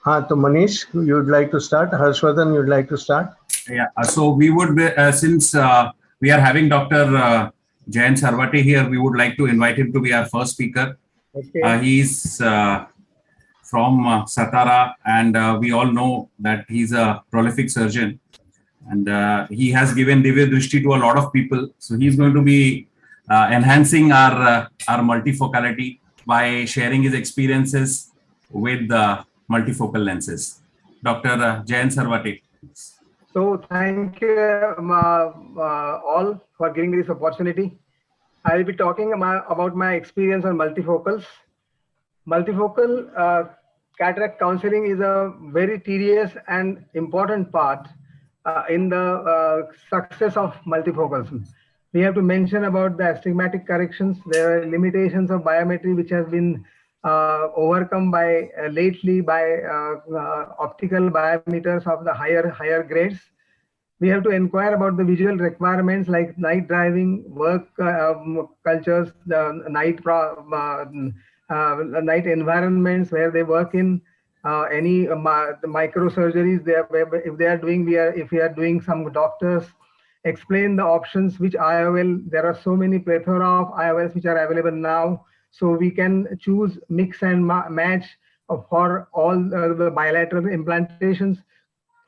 तो Manish, you'd like to start? Harshvardhan, you'd like to start? Yeah, so we would be, since we are having Dr. Jayant Sarvate here, we would like to invite him to be our first speaker. Okay. He's from Satara, and we all know that he's a prolific surgeon, and he has given Divya Drishti to a lot of people. So he's going to be enhancing our multifocality by sharing his experiences with multifocal lenses. Dr. Jayant Sarvate. So thank you all for giving me this opportunity. I'll be talking about my experience on multifocals. Multifocal cataract counseling is a very tedious and important part in the success of multifocals. We have to mention about the astigmatic corrections. There are limitations of biometry which has been overcome by lately by optical biometers of the higher grades. We have to inquire about the visual requirements like night driving, work cultures, the night environments where they work in, any microsurgeries if they are doing, if we are doing some doctors, explain the options which IOL, there are so many plethora of IOLs which are available now. So we can choose, mix and match for all the bilateral implantations.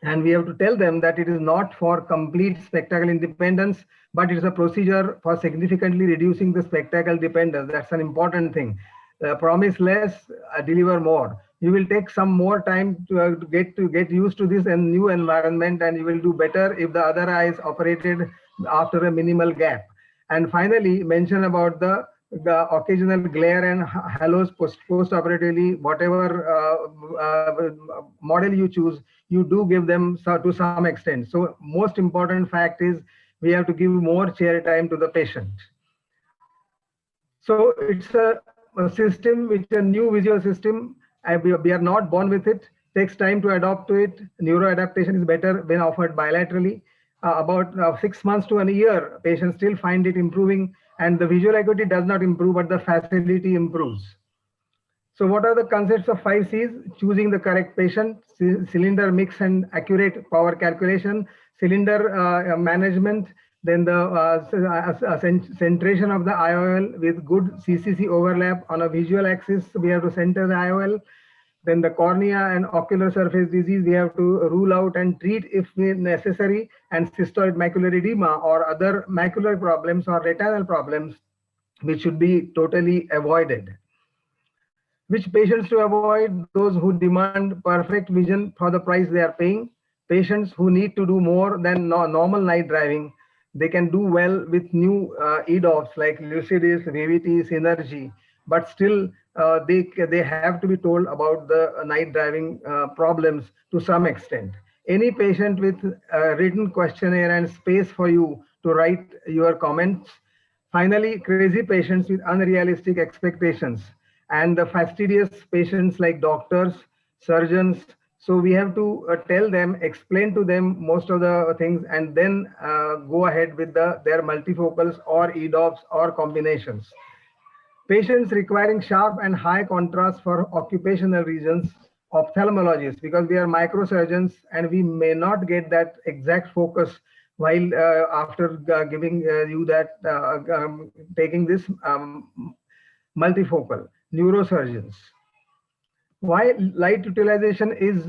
And we have to tell them that it is not for complete spectacle independence, but it is a procedure for significantly reducing the spectacle dependence. That's an important thing. Promise less, deliver more. You will take some more time to get used to this and new environment, and you will do better if the other eye is operated after a minimal gap. And finally, mention about the occasional glare and halos post-operatively, whatever model you choose, you do give them to some extent. So most important fact is we have to give more chair time to the patient. So it's a system which a new visual system. We are not born with it. Takes time to adapt to it. Neuroadaptation is better when offered bilaterally. About 6 months to a year, patients still find it improving, and the visual acuity does not improve, but the facility improves. So what are the concepts of 5 C's? Choosing the correct patient, cylinder mix and accurate power calculation, cylinder management, then the centration of the IOL with good CCC overlap on a visual axis. We have to center the IOL. Then the cornea and ocular surface disease, we have to rule out and treat if necessary, and cystoid macular edema or other macular problems or retinal problems, which should be totally avoided. Which patients to avoid? Those who demand perfect vision for the price they are paying. Patients who need to do more than normal night driving. They can do well with new EDOFs like Lucidis, Vivity, Synergy, but still they have to be told about the night driving problems to some extent. Any patient with a written questionnaire and space for you to write your comments. Finally, crazy patients with unrealistic expectations, and the fastidious patients like doctors, surgeons. So we have to tell them, explain to them most of the things, and then go ahead with their multifocals or EDOFs or combinations. Patients requiring sharp and high contrast for occupational regions, ophthalmologists, because we are microsurgeons and we may not get that exact focus while after giving you that, taking this multifocal. Neurosurgeons. Why light utilization is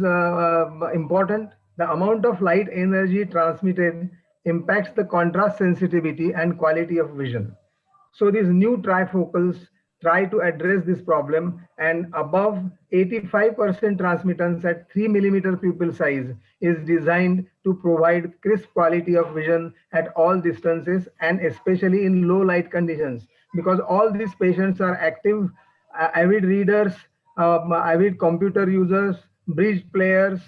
important? The amount of light energy transmitted impacts the contrast sensitivity and quality of vision. So these new trifocals try to address this problem, and above 85% transmittance at 3 millimeter pupil size is designed to provide crisp quality of vision at all distances, and especially in low light conditions, because all these patients are active, avid readers, avid computer users, bridge players,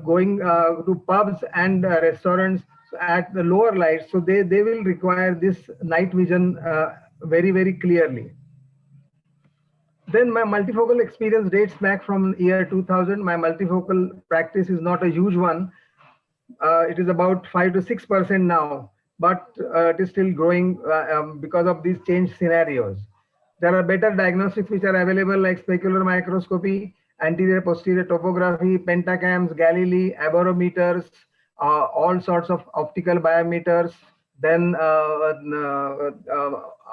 going to pubs and restaurants at the lower lights. So they will require this night vision very clearly. Then my multifocal experience dates back from year 2000. My multifocal practice is not a huge one. It is about 5 to 6% now, but it is still growing because of these change scenarios. There are better diagnostics which are available like specular microscopy anterior posterior topography, pentacams, Galilei, aborometers, all sorts of optical biometers, then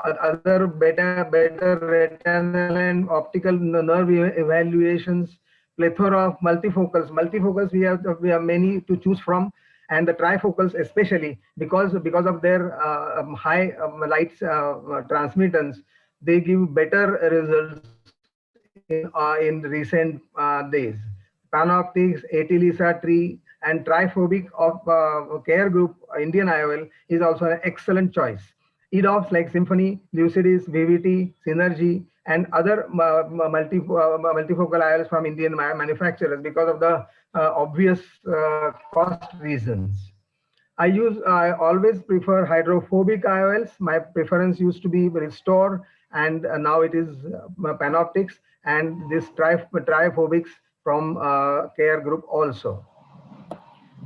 other better retinal and optical nerve evaluations, plethora of multifocals. Multifocals we have many to choose from, and the trifocals especially because of their high light transmittance, they give better results in recent days. PanOptix, AT-LISA tree, and triphobic of Care Group Indian IOL is also an excellent choice. EDOFs like Symphony, Lucidis, VVT, Synergy, and other multifocal IOLs from Indian manufacturers because of the obvious cost reasons. I always prefer hydrophobic IOLs. My preference used to be Restore, and now it is PanOptix, and this triphobics from Care Group also.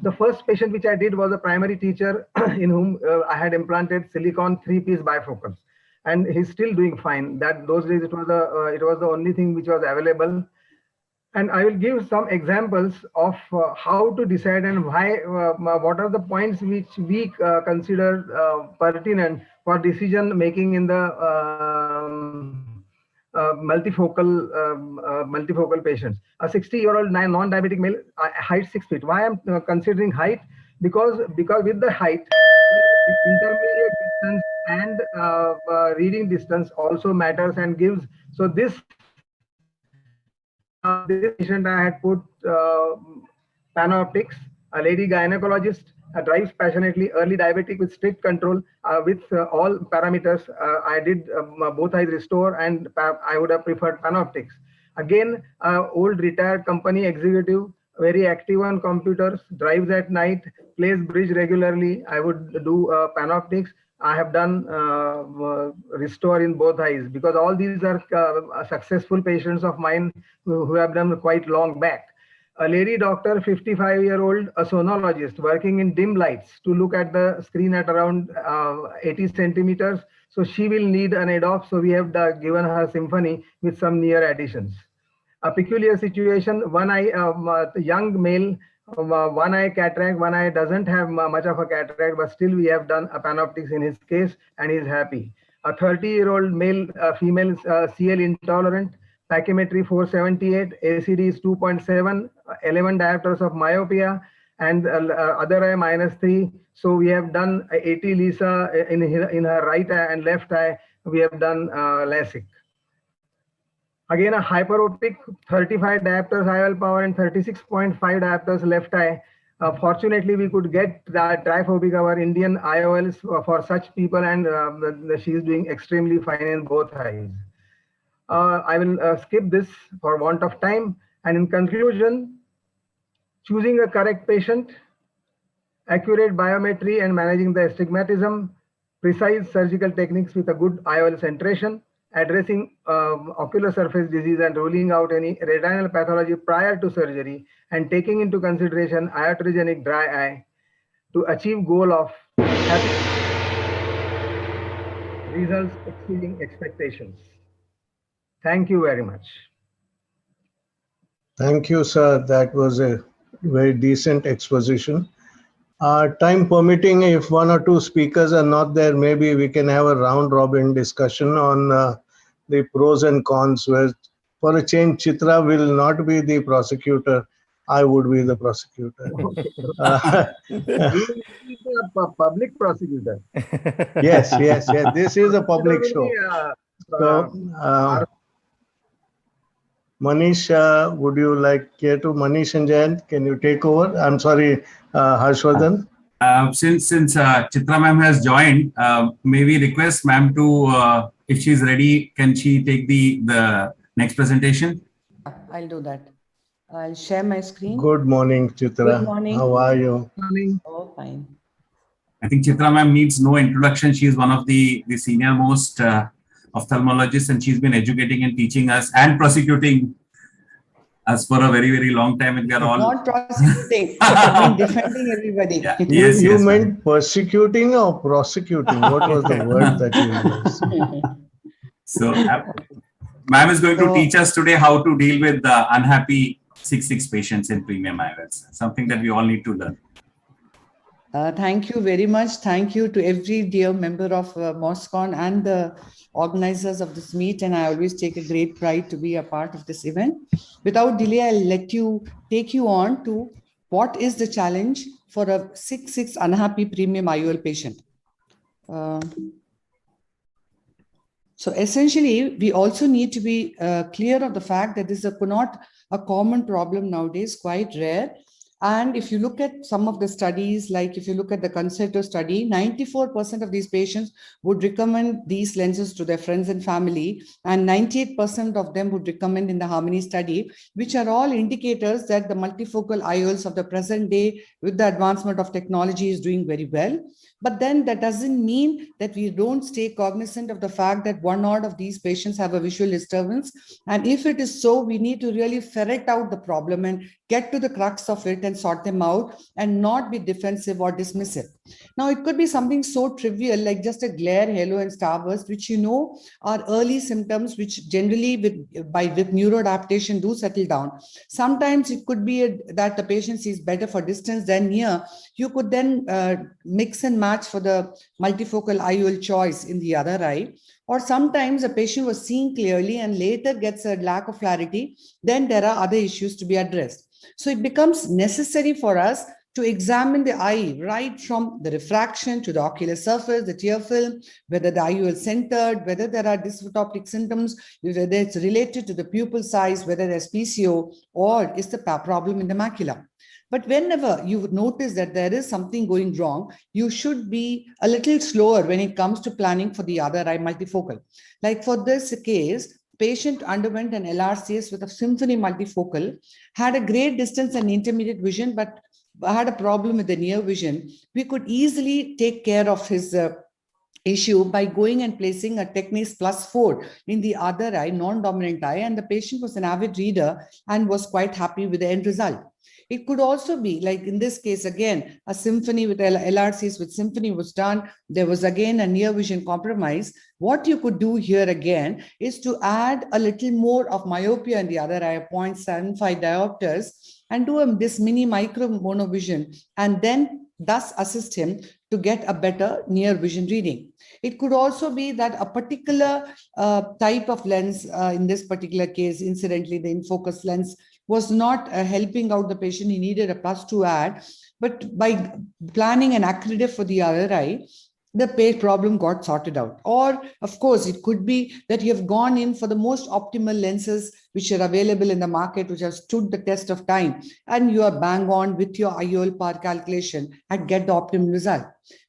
The first patient which I did was a primary teacher in whom I had implanted silicon 3-piece bifocals, and he's still doing fine. Those days it was the only thing which was available. And I will give some examples of how to decide and why, what are the points which we consider pertinent for decision making in the multifocal patients. A 60-year-old non-diabetic male, height 6 feet. Why I'm considering height? Because with the height, intermediate distance and reading distance also matters and gives. So this patient I had put PanOptix, a lady gynecologist, drives passionately, early diabetic with strict control, with all parameters. I did both eyes Restore, and I would have preferred PanOptix. Again, old retired company executive, very active on computers, drives at night, plays bridge regularly. I would do PanOptix. I have done Restore in both eyes because all these are successful patients of mine who have done quite long back. A lady doctor, 55-year-old, a sonologist working in dim lights to look at the screen at around 80 centimeters. So she will need an EDOF. So we have given her Symphony with some near additions. A peculiar situation, one eye, young male, one eye cataract, one eye doesn't have much of a cataract, but still we have done a PanOptix in his case and he's happy. A 30-year-old male, female CL intolerant, pachymetry 478, ACD is 2.7, 11 diopters of myopia, and other eye -3. So we have done AT-LISA in her right eye and left eye. We have done LASIK. Again, a hyperopic 35 diopters IOL power and 36.5 diopters left eye. Fortunately, we could get that triphobic, our Indian IOLs for such people, and she is doing extremely fine in both eyes. I will skip this for want of time. And in conclusion, choosing a correct patient, accurate biometry and managing the astigmatism, precise surgical techniques with a good IOL centration, addressing ocular surface disease and ruling out any retinal pathology prior to surgery, and taking into consideration iatrogenic dry eye to achieve goal of happy results exceeding expectations. Thank you very much. Thank you, sir. That was a very decent exposition. Time permitting, if one or two speakers are not there, maybe we can have a round-robin discussion on the pros and cons, where for a change, Chitra will not be the prosecutor. I would be the prosecutor. He is a public prosecutor. Yes. This is a public show. So, Manish, would you like to? Manish and Jayant, can you take over? I'm sorry, Harshvardhan. Since Chitra ma'am has joined, may we request ma'am to, if she's ready, can she take the next presentation? I'll do that. I'll share my screen. Good morning, Chitra. Good morning. How are you? Morning. Oh, fine. I think Chitra ma'am needs no introduction. She is one of the senior most ophthalmologists, and she's been educating and teaching us and prosecuting us for a very, very long time. And we are all Not prosecuting, I've been defending everybody. Yeah. You Yes, meant ma'am. persecuting or prosecuting? What was the word that you used? So Ma'am is going to So- teach us today how to deal with the unhappy 6/6 patients in premium IOLs. Something that we all need to learn. Thank you very much. Thank you to every dear member of MOSCON and the organizers of this meet. And I always take a great pride to be a part of this event. Without delay, I'll take you on to what is the challenge for a 6/6 unhappy premium IOL patient. So essentially, we also need to be clear of the fact that this is not a common problem nowadays, quite rare. And if you look at some of the studies, like if you look at the Concerto study, 94% of these patients would recommend these lenses to their friends and family, and 98% of them would recommend in the Harmony study, which are all indicators that the multifocal IOLs of the present day with the advancement of technology is doing very well. But then that doesn't mean that we don't stay cognizant of the fact that one odd of these patients have a visual disturbance. And if it is so, we need to really ferret out the problem and get to the crux of it and sort them out and not be defensive or dismissive. Now, it could be something so trivial like just a glare, halo, and starburst, which are early symptoms, which generally with neuroadaptation do settle down. Sometimes it could be that the patient sees better for distance than near. You could then mix and match for the multifocal IOL choice in the other eye. Or sometimes a patient was seeing clearly and later gets a lack of clarity. Then there are other issues to be addressed. So it becomes necessary for us to examine the eye right from the refraction to the ocular surface, the tear film, whether the IOL is centered, whether there are dysphotoptic symptoms, whether it's related to the pupil size, whether there's PCO, or is the problem in the macula. But whenever you would notice that there is something going wrong, you should be a little slower when it comes to planning for the other eye multifocal. Like for this case, patient underwent an LRCS with a Symphony multifocal, had a great distance and intermediate vision, but had a problem with the near vision. We could easily take care of his issue by going and placing a Tecnis +4 in the other eye, non-dominant eye, and the patient was an avid reader and was quite happy with the end result. It could also be, like in this case, again, a Symphony with LRCs with Symphony was done. There was again a near vision compromise. What you could do here again is to add a little more of myopia in the other eye, 0.75 diopters, and do this mini micro monovision, and then thus assist him to get a better near vision reading. It could also be that a particular type of lens, in this particular case, incidentally, the InFocus lens, was not helping out the patient. He needed a +2 add, but by planning an accretive for the other eye, the problem got sorted out. Or, of course, it could be that you have gone in for the most optimal lenses which are available in the market, which have stood the test of time, and you are bang on with your IOL power calculation and get the optimum result.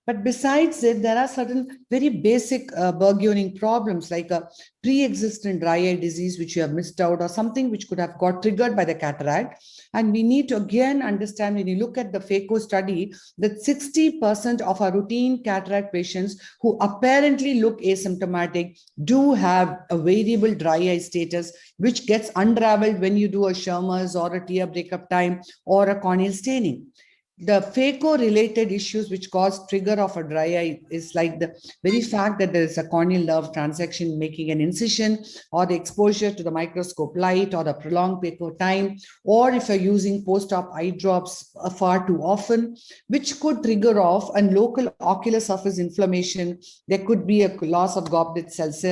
But besides it, there are certain very basic burgeoning problems like a pre-existent dry eye disease, which you have missed out, or something which could have got triggered by the cataract. And we need to again understand, when you look at the PHACO study, that 60% of our routine cataract patients who apparently look asymptomatic do have a variable dry eye status, which gets unraveled when you do a Schirmer's or a tear breakup time or a corneal staining. The phaco-related issues which cause trigger of a dry eye is like the very fact that there is a corneal nerve transaction making an incision, or the exposure to the microscope light, or the prolonged phaco time, or if you're using post-op eye drops far too often, which could trigger off a local ocular surface inflammation. There could be a loss of goblet cells.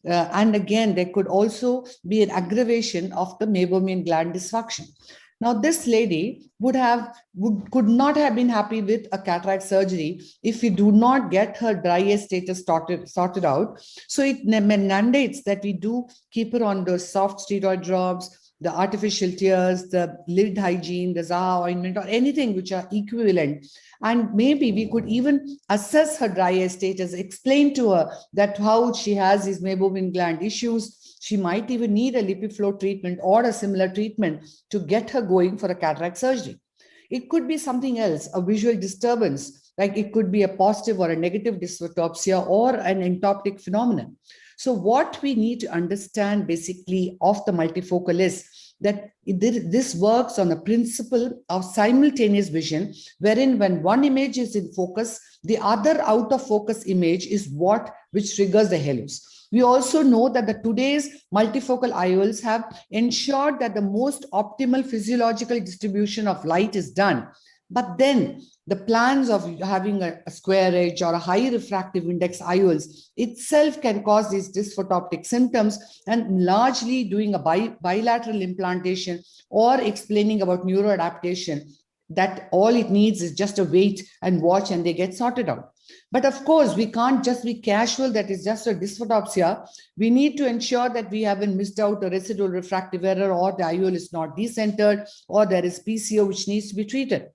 And again, there could also be an aggravation of the meibomian gland dysfunction. Now, this lady could not have been happy with a cataract surgery if we do not get her dry eye status sorted out. So it mandates that we do keep her on those soft steroid drops, the artificial tears, the lid hygiene, the Zaha ointment, or anything which are equivalent. And maybe we could even assess her dry eye status, explain to her that how she has these meibomian gland issues. She might even need a LipiFlow treatment or a similar treatment to get her going for a cataract surgery. It could be something else, a visual disturbance, like it could be a positive or a negative dysphotopsia or an entoptic phenomenon. So what we need to understand basically of the multifocal is that this works on a principle of simultaneous vision, wherein when one image is in focus, the other out of focus image is which triggers the halos. We also know that the today's multifocal IOLs have ensured that the most optimal physiological distribution of light is done. But then the plans of having a square edge or a high refractive index IOLs itself can cause these dysphotoptic symptoms, and largely doing a bilateral implantation or explaining about neuroadaptation, that all it needs is just a wait and watch and they get sorted out. But of course, we can't just be casual that it's just a dysphotopsia. We need to ensure that we haven't missed out a residual refractive error, or the IOL is not decentered, or there is PCO which needs to be treated.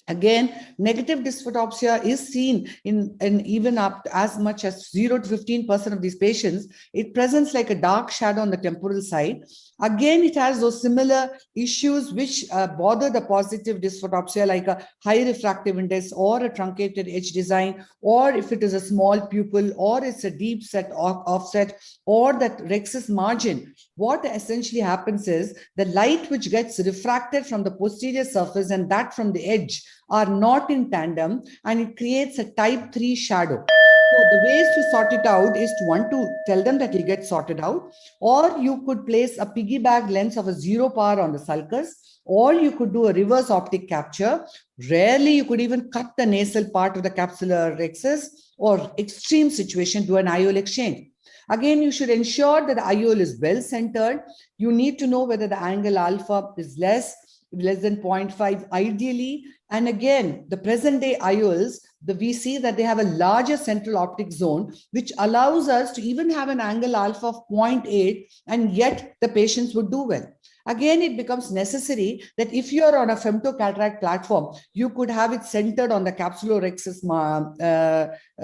Again, negative dysphotopsia is seen in even up to as much as 0 to 15% of these patients. It presents like a dark shadow on the temporal side. Again, it has those similar issues which bother the positive dysphotopsia, like a high refractive index or a truncated edge design, or if it is a small pupil, or it's a deep set offset, or that rhexis margin. What essentially happens is the light which gets refracted from the posterior surface and that from the edge are not in tandem, and it creates a type 3 shadow. So the ways to sort it out is to tell them that it gets sorted out, or you could place a piggyback lens of a 0 power on the sulcus, or you could do a reverse optic capture. Rarely you could even cut the nasal part of the capsular rhexis, or extreme situation, do an IOL exchange. Again, you should ensure that the IOL is well centered. You need to know whether the angle alpha is less than 0.5 ideally. And again, the present day IOLs, we see that they have a larger central optic zone, which allows us to even have an angle alpha of 0.8, and yet the patients would do well. Again, it becomes necessary that if you're on a femtocataract platform, you could have it centered on the capsulorhexis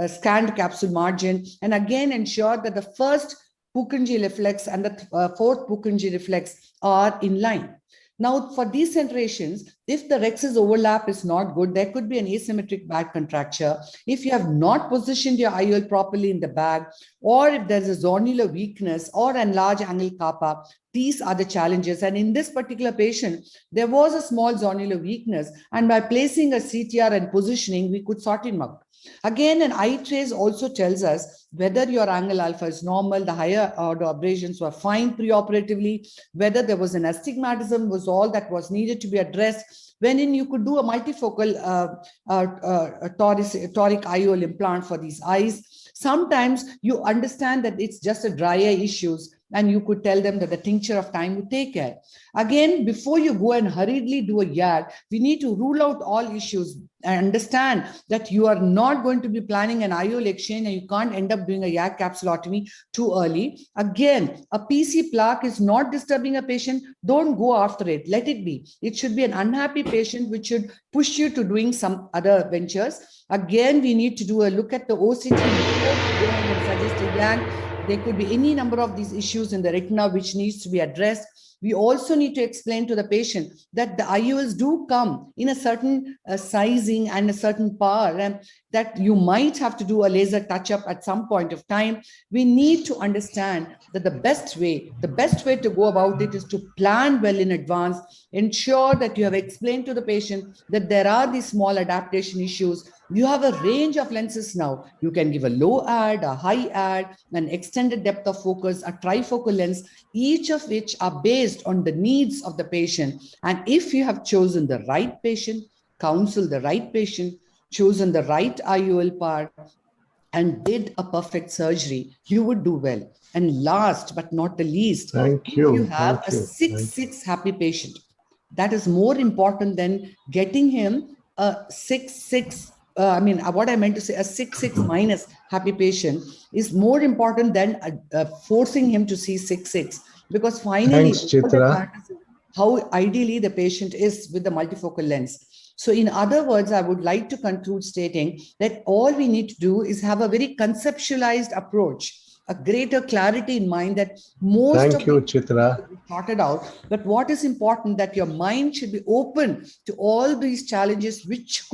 scanned capsule margin, and again ensure that the first Purkinje reflex and the fourth Purkinje reflex are in line. Now, for decentrations, if the rhexis overlap is not good, there could be an asymmetric bag contracture. If you have not positioned your IOL properly in the bag, or if there's a zonular weakness or enlarged angle kappa, these are the challenges. And in this particular patient, there was a small zonular weakness, and by placing a CTR and positioning, we could sort him out. Again, an eye trace also tells us whether your angle alpha is normal, the higher order abrasions were fine preoperatively, whether there was an astigmatism was all that was needed to be addressed, wherein you could do a multifocal toric IOL implant for these eyes. Sometimes you understand that it's just a dry eye issues, and you could tell them that the tincture of time would take care. Again, before you go and hurriedly do a YAG, we need to rule out all issues and understand that you are not going to be planning an IOL exchange, and you can't end up doing a YAG capsulotomy too early. Again, a PC plaque is not disturbing a patient. Don't go after it. Let it be. It should be an unhappy patient which should push you to doing some other ventures. Again, we need to do a look at the OCT and suggest a YAG. There could be any number of these issues in the retina which needs to be addressed. We also need to explain to the patient that the IOLs do come in a certain sizing and a certain power, and that you might have to do a laser touch-up at some point of time. We need to understand that the best way to go about it is to plan well in advance, ensure that you have explained to the patient that there are these small adaptation issues. You have a range of lenses now. You can give a low ad, a high ad, an extended depth of focus, a trifocal lens, each of which are based on the needs of the patient. And if you have chosen the right patient, counsel the right patient, chosen the right IOL part, and did a perfect surgery, you would do well. And last but not the least, if you have a 6'6" happy patient, that is more important than getting him a 6'6". What I meant to say, a 6'6" minus happy patient is more important than forcing him to see 6'6", because finally, how ideally the patient is with the multifocal lens. So in other words, I would like to conclude stating that all we need to do is have a very conceptualized approach, a greater clarity in mind that most of Chitra. Sorted out. But what is important, that your mind should be open to all these challenges which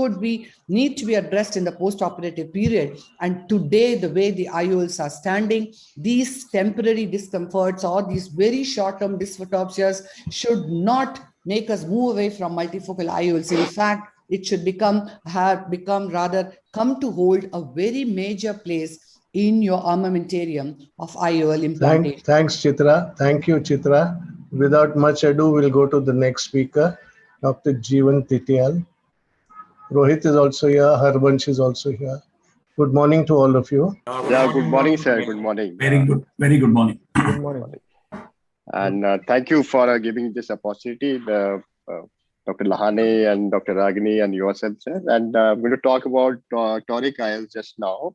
need to be addressed in the post-operative period. And today, the way the IOLs are standing, these temporary discomforts or these very short-term dysphotopsias should not make us move away from multifocal IOLs. In fact, it should come to hold a very major place in your armamentarium of IOL implantation. Thanks, Chitra. Thank you, Chitra. Without much ado, we'll go to the next speaker, Dr. Jeevan Titial. Rohit is also here. Harbansh is also here. Good morning to all of you. Yeah, good morning, sir. Good morning. Very good. Very good morning. Good morning. And thank you for giving this opportunity, Dr. Lahane and Dr. Ragini and yourself, sir. And I'm going to talk about toric IOLs just now.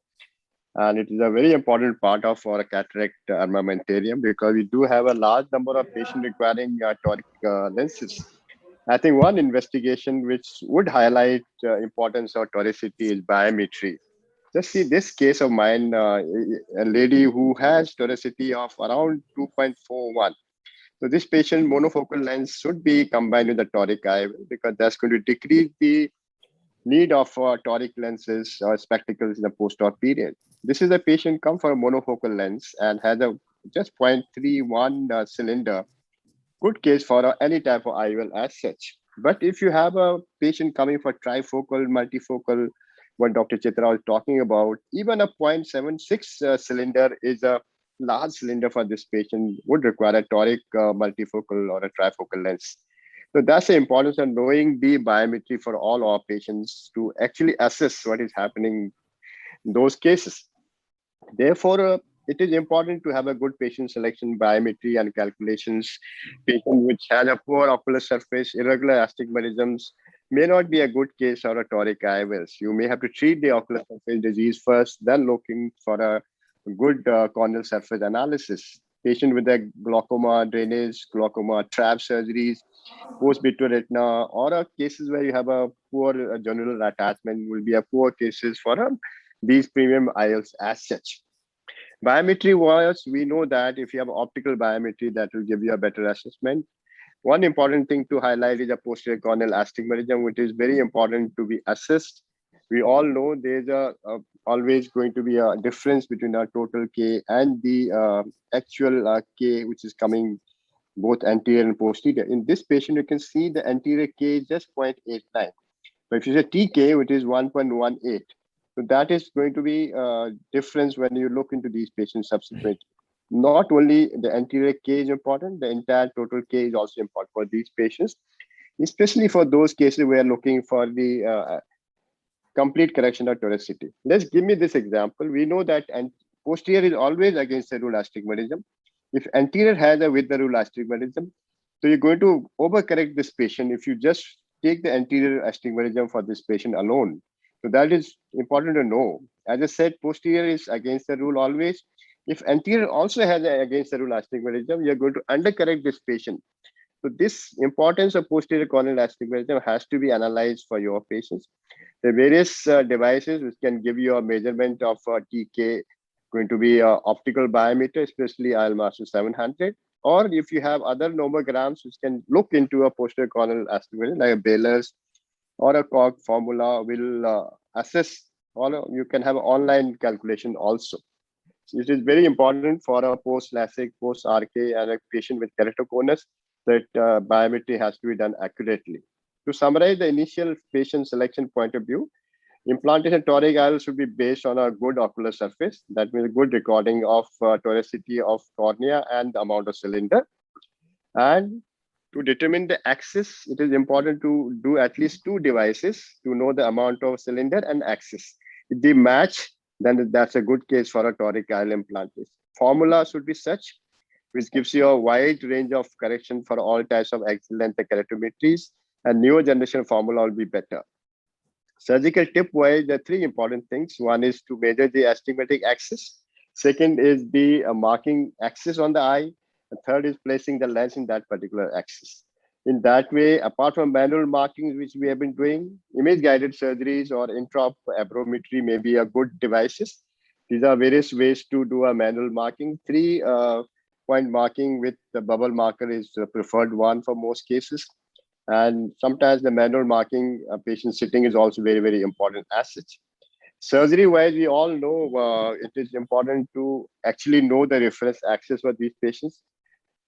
And it is a very important part of our cataract armamentarium because we do have a large number of patients requiring toric lenses. I think one investigation which would highlight importance of toricity is biometry. Just see this case of mine, a lady who has toricity of around 2.41. So this patient monofocal lens should be combined with the toric IOL because that's going to decrease the need of toric lenses or spectacles in the post-op period. This is a patient come for a monofocal lens and has a just 0.31 cylinder. Good case for any type of IOL as such. But if you have a patient coming for trifocal, multifocal, what Dr. Chitra was talking about, even a 0.76 cylinder is a large cylinder for this patient, would require a toric multifocal or a trifocal lens. So that's the importance of knowing the biometry for all our patients to actually assess what is happening in those cases. Therefore, it is important to have a good patient selection, biometry and calculations. Patient which has a poor ocular surface, irregular astigmatisms may not be a good case for a toric IOLs. You may have to treat the ocular surface disease first, then looking for a good corneal surface analysis. Patient with a glaucoma, drainage, glaucoma, trap surgeries, post-vitreoretina, or cases where you have a poor general attachment will be a poor cases for these premium IOLs as such. Biometry wise, we know that if you have optical biometry, that will give you a better assessment. One important thing to highlight is a posterior corneal astigmatism, which is very important to be assessed. We all know there's always going to be a difference between our total K and the actual K, which is coming both anterior and posterior. In this patient, you can see the anterior K is just 0.89. But if you say TK, which is 1.18, so that is going to be a difference when you look into these patients subsequently. Not only the anterior K is important, the entire total K is also important for these patients, especially for those cases where looking for the complete correction of toricity. Let's give me this example. We know that posterior is always against the rule astigmatism. If anterior has a with the rule astigmatism, so you're going to overcorrect this patient if you just take the anterior astigmatism for this patient alone. So that is important to know. As I said, posterior is against the rule always. If anterior also has against the rule astigmatism, you're going to undercorrect this patient. So this importance of posterior corneal astigmatism has to be analyzed for your patients. The various devices which can give you a measurement of TK, going to be optical biometer, especially IOLMaster 700. Or if you have other nomograms which can look into a posterior corneal astigmatism, like a Bayer's or a COG formula will assess, or you can have online calculation also. So it is very important for a post-LASIK, post-RK and a patient with keratoconus that biometry has to be done accurately. To summarize the initial patient selection point of view, implantation toric IOL should be based on a good ocular surface. That means good recording of toricity of cornea and the amount of cylinder. And to determine the axis, it is important to do at least 2 devices to know the amount of cylinder and axis. If they match, then that's a good case for a toric IOL implantation. Formula should be such, which gives you a wide range of correction for all types of axial length keratometries, and newer generation formula will be better. Surgical tip-wise, there are 3 important things. One is to measure the astigmatic axis. Second is the marking axis on the eye. The third is placing the lens in that particular axis. In that way, apart from manual markings, which we have been doing, image-guided surgeries or intraop abrometry may be a good devices. These are various ways to do a manual marking. 3-point marking with the bubble marker is the preferred one for most cases. And sometimes the manual marking patient sitting is also very, very important as such. Surgery-wise, we all know it is important to actually know the reference axis for these patients.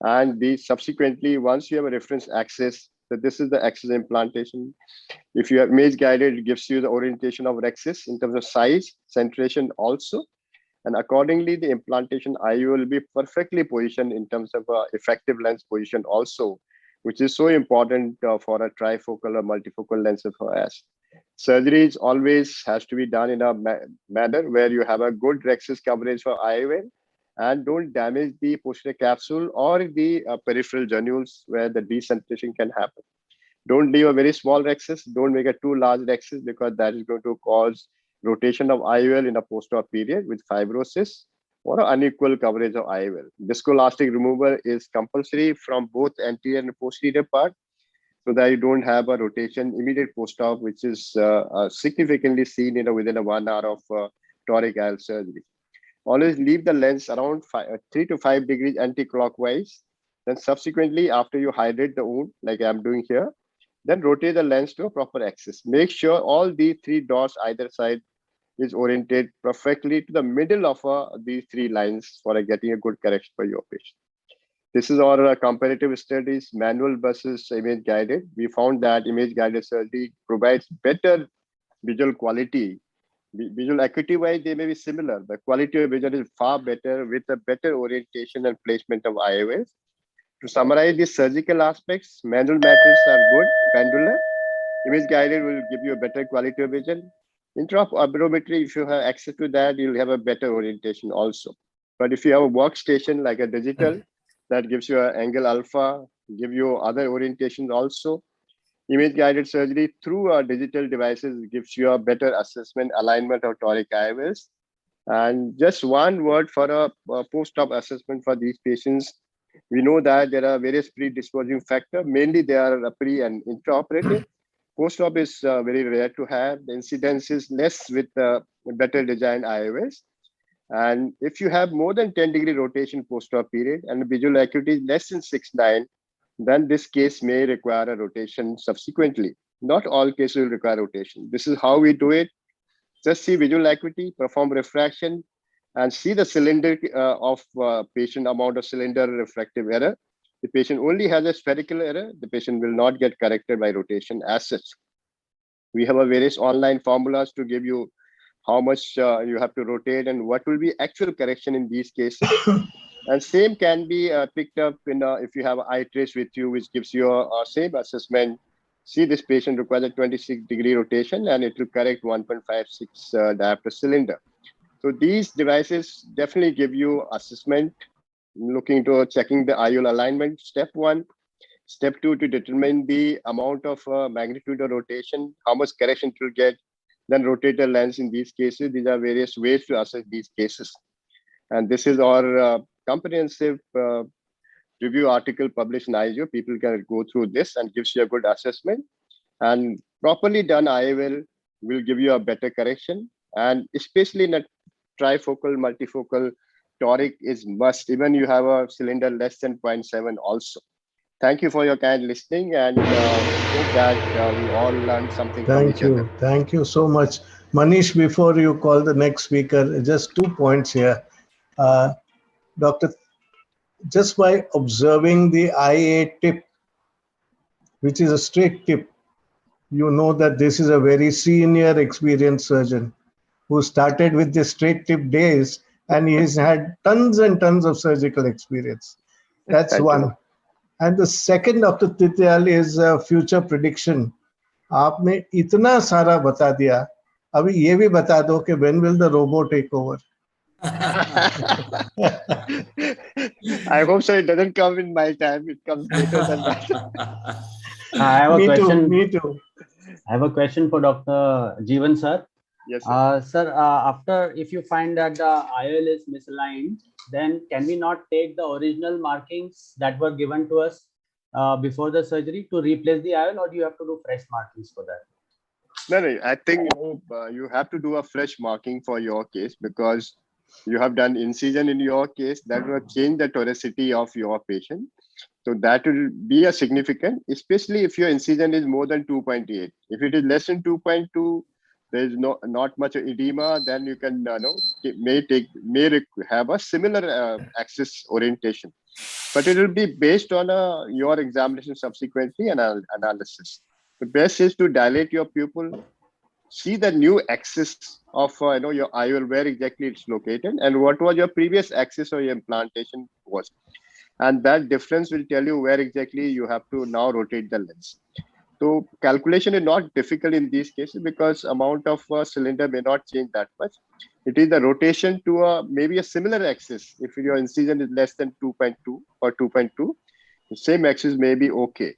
And these subsequently, once you have a reference axis, so this is the axis implantation. If you have image guided, it gives you the orientation of axis in terms of size, centration also. And accordingly, the implantation IOL will be perfectly positioned in terms of effective lens position also, which is so important for a trifocal or multifocal lens of OIS. Surgery always has to be done in a manner where you have a good rhexis coverage for IOL and don't damage the posterior capsule or the peripheral granules where the decentration can happen. Don't leave a very small rhexis. Don't make a too large rhexis because that is going to cause rotation of IOL in a post-op period with fibrosis or unequal coverage of IOL. Viscoelastic removal is compulsory from both anterior and posterior part so that you don't have a rotation immediate post-op, which is significantly seen within a 1 hour of toric IOL surgery. Always leave the lens around 3 to 5 degrees anti-clockwise. Then subsequently, after you hydrate the wound, like I'm doing here, then rotate the lens to a proper axis. Make sure all these 3 dots either side is oriented perfectly to the middle of these 3 lines for getting a good correction for your patient. This is our comparative studies, manual versus image guided. We found that image guided surgery provides better visual quality. Visual acuity wise, they may be similar. The quality of vision is far better with a better orientation and placement of IOLs. To summarize the surgical aspects, manual methods are good, pendular. Image guided will give you a better quality of vision. Intraoperatively, if you have access to that, you'll have a better orientation also. But if you have a workstation like a digital, that gives you an angle alpha, give you other orientations also. Image guided surgery through digital devices gives you a better assessment, alignment of toric IOLs. And just one word for a post-op assessment for these patients. We know that there are various predisposing factors. Mainly they are pre and intraoperative. Post-op is very rare to have. The incidence is less with better designed IOLs. And if you have more than 10-degree rotation post-op period and visual acuity is less than 6/9, then this case may require a rotation subsequently. Not all cases will require rotation. This is how we do it. Just see visual acuity, perform refraction, and see the cylinder of patient amount of cylinder refractive error. The patient only has a spherical error. The patient will not get corrected by rotation as such. We have a various online formulas to give you how much you have to rotate and what will be actual correction in these cases. And same can be picked up in if you have eye trace with you, which gives you a same assessment. See, this patient requires a 26-degree rotation and it will correct 1.56 diopter cylinder. So these devices definitely give you assessment, looking to checking the IOL alignment, step 1. Step 2, to determine the amount of magnitude of rotation, how much correction it will get, then rotate the lens in these cases. These are various ways to assess these cases. And this is our comprehensive review article published in IGO. People can go through this and gives you a good assessment. And properly done IOL will give you a better correction. And especially in a trifocal, multifocal, toric is must. Even you have a cylinder less than 0.7 also. Thank you for your kind listening, and hope that we all learned something from each other. Thank you so much. Manish, before you call the next speaker, just 2 points here. Doctor, just by observing the IA tip, which is a straight tip, you know that this is a very senior experienced surgeon who started with the straight tip days, and he has had tons and tons of surgical experience. That's Thank one. you. And the second, Dr. Tityal, is future prediction. आपने इतना सारा बता दिया, अभी ये भी बता दो कि when will the robot take over? I hope so. It doesn't come in my time. It comes later than that. I have a Me question. too, me too. I have a question for Dr. Jeevan sir. Yes, sir. Sir, after if you find that the IOL is misaligned, then can we not take the original markings that were given to us before the surgery to replace the IOL, or do you have to do fresh markings for that? No. I think you have to do a fresh marking for your case because you have done incision in your case that will change the toricity of your patient. So that will be a significant, especially if your incision is more than 2.8. If it is less than 2.2, there is not much edema, then you can may have a similar axis orientation, but it will be based on your examination subsequently and analysis. The best is to dilate your pupil, see the new axis of your IOL, where exactly it's located, and what was your previous axis or your implantation was. And that difference will tell you where exactly you have to now rotate the lens. So calculation is not difficult in these cases because amount of cylinder may not change that much. It is the rotation to maybe a similar axis. If your incision is less than 2.2 or 2.2, the same axis may be okay.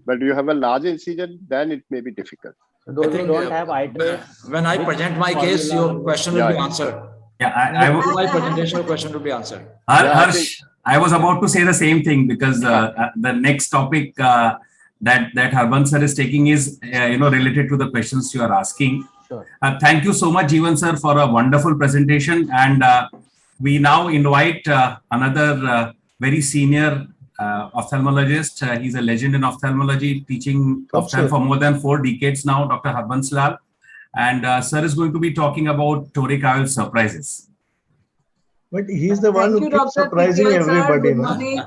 But you have a larger incision, then it may be difficult. So those who think, don't have eye trace, When I which present my case, your formula question will- will be Yeah. answered. Yeah, My presentation, your question will be answered. Harsh, I was about to say the same thing because the next topic that Harbans sir is taking is related to the questions you are asking. Sure. Thank you so much, Jeevan sir, for a wonderful presentation. And we now invite another very senior ophthalmologist. He's a legend in ophthalmology, teaching ophthalm for more than 4 decades now, Dr. Harbans Lal. And sir is going to be talking about toric IOL surprises. But he's the one Thank who you, keeps Dr. surprising Prithviraj, sir. everybody. Good No? morning.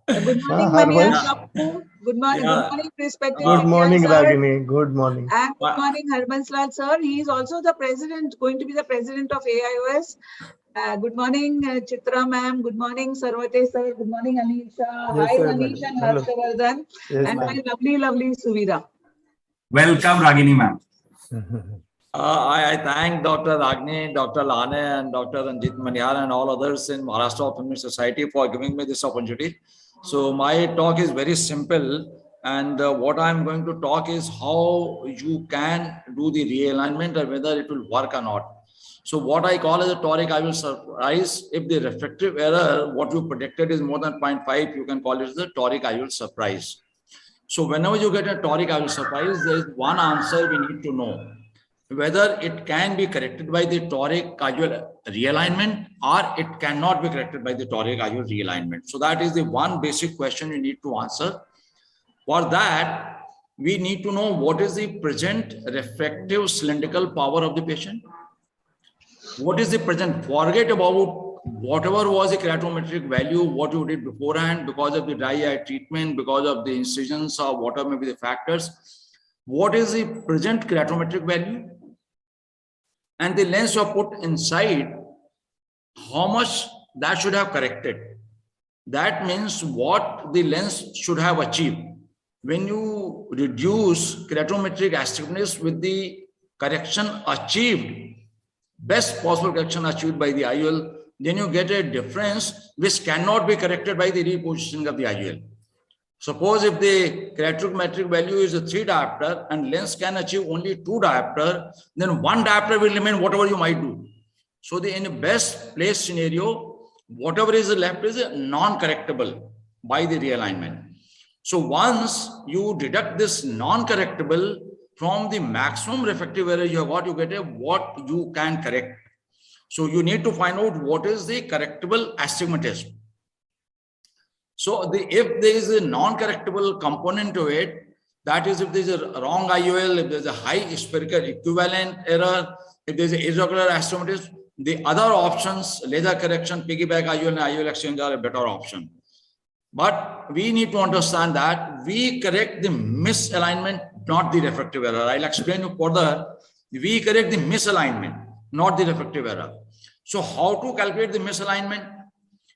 Good morning, Harbans. Manian Kapoor. Good morning, Yeah. good morning, respected Good morning, Prithviraj, sir. Ragini. Good morning. And good morning, Harbans Lal, sir. He is also the president, going to be the president of AIOS. Good morning, Chitra ma'am. Good morning, Sarvate sir. Good morning, Anisha. Yes, Hi, sir, Manish madam. and Hello. Harshvardhan. Yes, And ma'am. my lovely, lovely Suvira. Welcome, Ragini ma'am. I thank Dr. Ragini, Dr. Lane, and Dr. Ranjit Maniar and all others in Maharashtra Ophthalmic Society for giving me this opportunity. So my talk is very simple, and what I'm going to talk is how you can do the realignment and whether it will work or not. So what I call as a toric IOL surprise, if the refractive error, what you predicted is more than 0.5, you can call it the toric IOL surprise. So whenever you get a toric IOL surprise, there is one answer we need to know, whether it can be corrected by the toric IOL realignment or it cannot be corrected by the toric IOL realignment. So that is the one basic question you need to answer. For that, we need to know what is the present refractive cylindrical power of the patient. What is the present? Forget about whatever was the keratometric value, what you did beforehand because of the dry eye treatment, because of the incisions or whatever may be the factors. What is the present keratometric value? And the lens you put inside, how much that should have corrected. That means what the lens should have achieved. When you reduce keratometric astigmatism with the correction achieved, best possible correction achieved by the IOL, then you get a difference which cannot be corrected by the repositioning of the IOL. Suppose if the keratometric value is a 3 diopter and lens can achieve only 2 diopter, then 1 diopter will remain whatever you might do. So in the best place scenario, whatever is left is non-correctable by the realignment. So once you deduct this non-correctable from the maximum refractive error you have got, you get a what you can correct. So you need to find out what is the correctable astigmatism. So if there is a non-correctable component to it, that is if there is a wrong IOL, if there is a high spherical equivalent error, if there is an irregular astigmatism, the other options, laser correction, piggyback IOL and IOL exchange are a better option. But we need to understand that we correct the misalignment, not the refractive error. I'll explain you further. We correct the misalignment, not the refractive error. So how to calculate the misalignment?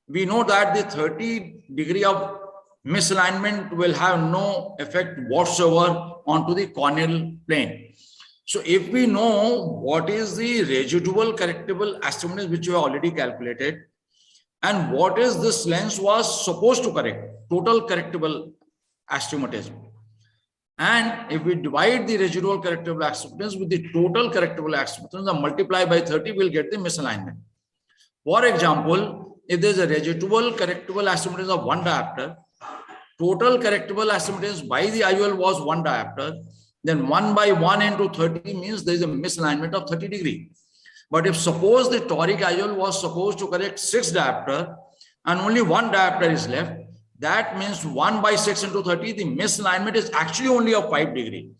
We know that the 30 degree of misalignment will have no effect whatsoever onto the corneal plane. So if we know what is the residual correctable astigmatism which you have already calculated, and what is this lens was supposed to correct, total correctable astigmatism. And if we divide the residual correctable astigmatism with the total correctable astigmatism and multiply by 30, we'll get the misalignment. For example, if there's a residual correctable astigmatism of 1 diopter, total correctable astigmatism by the IOL was 1 diopter, then 1 by 1 into 30 means there is a misalignment of 30 degree. But if suppose the toric IOL was supposed to correct 6 diopter and only 1 diopter is left, that means 1 by 6 into 30, the misalignment is actually only of 5 degree.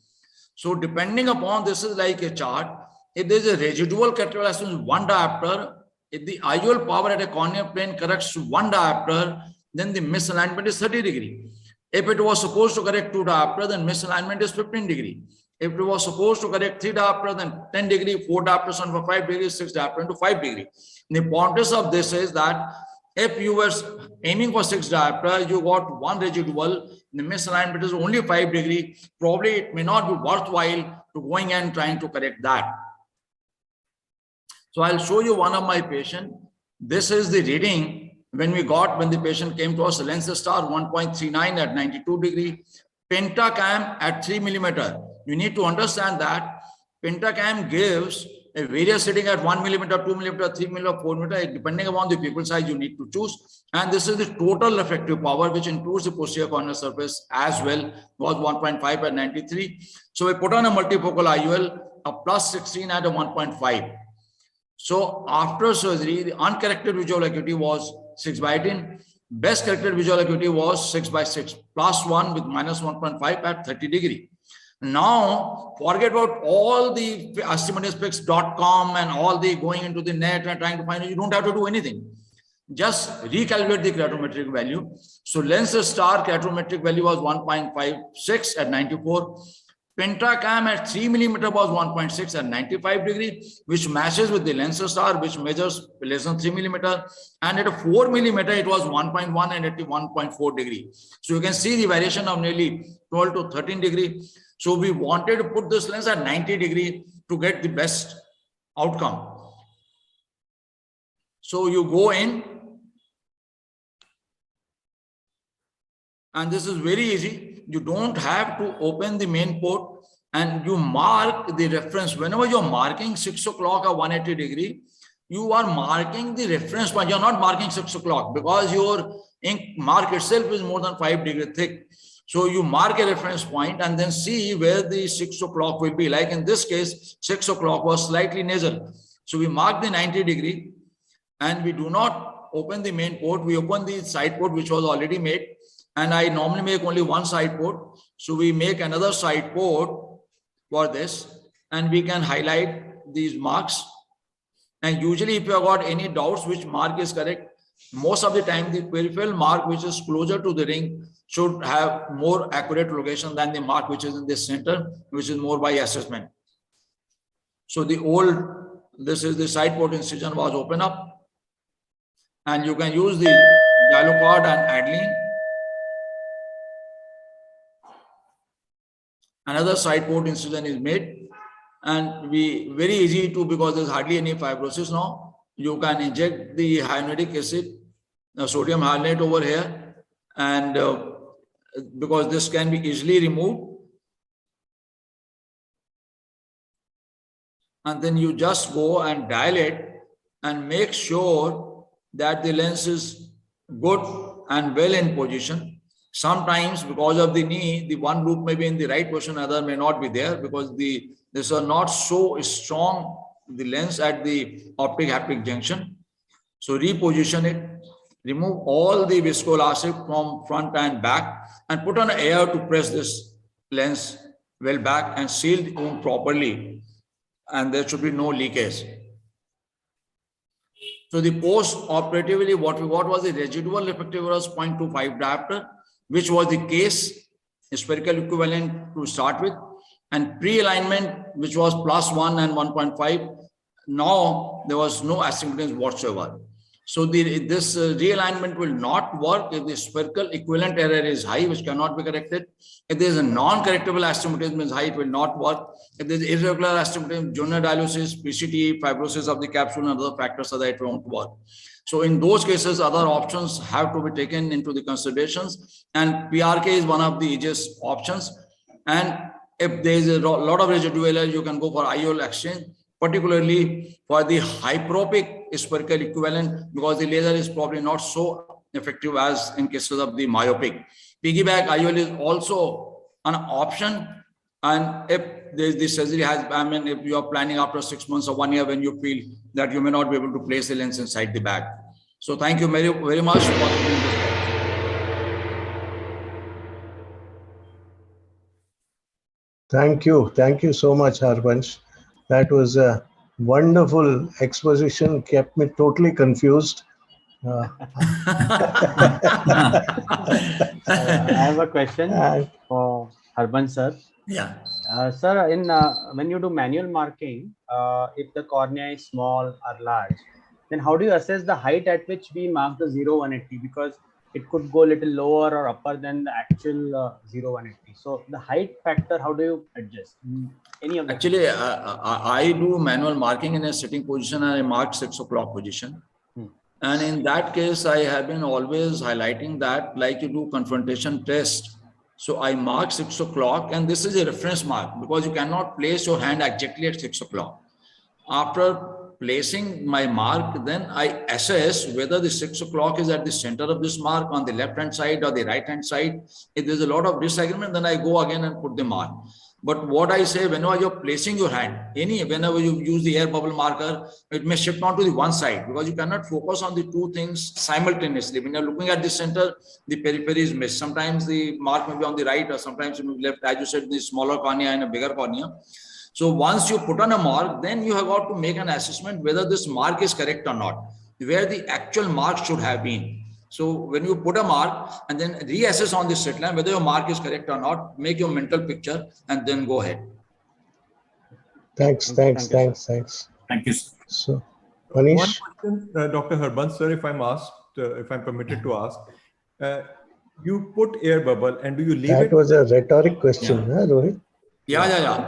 So depending upon, this is like a chart, if there is a residual correctable astigmatism 1 diopter, if the IOL power at a corneal plane corrects 1 diopter, then the misalignment is 30 degree. If it was supposed to correct 2 diopter, then misalignment is 15 degree. If it was supposed to correct 3 diopter, then 10 degree, 4 diopters for 5 degrees, 6 diopter into 5 degree. The importance of this is that if you were aiming for 6 diopter, you got one residual, the misalignment is only 5 degree, probably it may not be worthwhile to going and trying to correct that. So I'll show you one of my patient. This is the reading when the patient came to us, lens star 1.39 at 92 degree, pentacam at 3 millimeter. You need to understand that pentacam gives a various reading at 1 millimeter, 2 millimeter, 3 millimeter, 4 millimeter, depending upon the pupil size you need to choose. And this is the total refractive power, which includes the posterior corner surface as well, was 1.5 at 93. So we put on a multifocal IOL, a plus 16 at a 1.5. So after surgery, the uncorrected visual acuity was 6/10. Best corrected visual acuity was 6/6, plus 1 with minus 1.5 at 30 degree. Now, forget about all the astigmatisfix.com and all the going into the net and trying to find it. You don't have to do anything. Just recalculate the keratometric value. So lens star keratometric value was 1.56 at 94. Pentacam at 3 millimeter was 1.6 at 95 degree, which matches with the lens star, which measures less than 3 millimeter. And at a 4 millimeter, it was 1.1 and at 1.4 degree. So you can see the variation of nearly 12 to 13 degree. So we wanted to put this lens at 90 degree to get the best outcome. So you go in, and this is very easy. You don't have to open the main port, and you mark the reference. Whenever you're marking 6 o'clock or 180 degree, you are marking the reference point. You're not marking 6 o'clock because your ink mark itself is more than 5 degree thick. So you mark a reference point and then see where the 6 o'clock will be. Like in this case, 6 o'clock was slightly nasal. So we mark the 90 degree and we do not open the main port. We open the side port, which was already made. And I normally make only one side port. So we make another side port for this, and we can highlight these marks. And usually if you have got any doubts which mark is correct, most of the time the peripheral mark, which is closer to the ring, should have more accurate location than the mark which is in the center, which is more by assessment. So this is the side port incision was open up, and you can use the Dialocard and Adaline. Another side port incision is made, and we very easy to, because there's hardly any fibrosis now. You can inject the hyaluronic acid, sodium hyaluronate over here, and because this can be easily removed, and then you just go and dilate and make sure that the lens is good and well in position. Sometimes because of the knee, the one loop may be in the right position, other may not be there because these are not so strong, the lens at the optic haptic junction. So reposition it, remove all the viscoelastic from front and back, and put on air to press this lens well back and seal the wound properly, and there should be no leakage. So the post-operatively, what we got was the residual refractive error 0.25 diopter, which was the case spherical equivalent to start with, and pre-alignment, which was +1 and 1.5. Now there was no astigmatism whatsoever. So this realignment will not work if the spherical equivalent error is high, which cannot be corrected. If there is a non-correctable astigmatism is high, it will not work. If there is irregular astigmatism, junior dialysis, PCT, fibrosis of the capsule, and other factors, that it won't work. So in those cases, other options have to be taken into the considerations, and PRK is one of the easiest options. And if there is a lot of residual error, you can go for IOL exchange, particularly for the hyperopic spherical equivalent, because the laser is probably not so effective as in cases of the myopic. Piggyback IOL is also an option, and if the surgery has, if you are planning after 6 months or 1 year when you feel that you may not be able to place the lens inside the bag. So thank you very, very much for doing this. Thank you. Thank you so much, Harbans. That was a wonderful exposition, kept me totally confused. I have a question for Harbans sir. Yeah. Sir, in when you do manual marking, if the cornea is small or large, then how do you assess the height at which we mark the 0, 180? Because it could go a little lower or upper than the actual 0, 180. So the height factor, how do you adjust? Any of that? Actually, I do manual marking in a sitting position and I mark 6 o'clock position. And in that case, I have been always highlighting that like you do confrontation test. So I mark 6 o'clock and this is a reference mark because you cannot place your hand exactly at 6 o'clock. After placing my mark, then I assess whether the 6 o'clock is at the center of this mark on the left hand side or the right hand side. If there's a lot of disagreement, then I go again and put the mark. But what I say, whenever you're placing your hand, whenever you use the air bubble marker, it may shift onto the one side because you cannot focus on the two things simultaneously. When you're looking at the center, the periphery is missed. Sometimes the mark may be on the right or sometimes it may be left, as you said, the smaller cornea and a bigger cornea. So once you put on a mark, then you have got to make an assessment whether this mark is correct or not, where the actual mark should have been. So when you put a mark and then reassess on the straight line, whether your mark is correct or not, make your mental picture and then go ahead. Thanks. Thank you, sir. So, One Manish, question, Dr. Harbans, sir, if I'm asked, if I'm permitted to ask, you put air bubble and do you leave that it? was a rhetoric question, huh, Rohit? Yeah.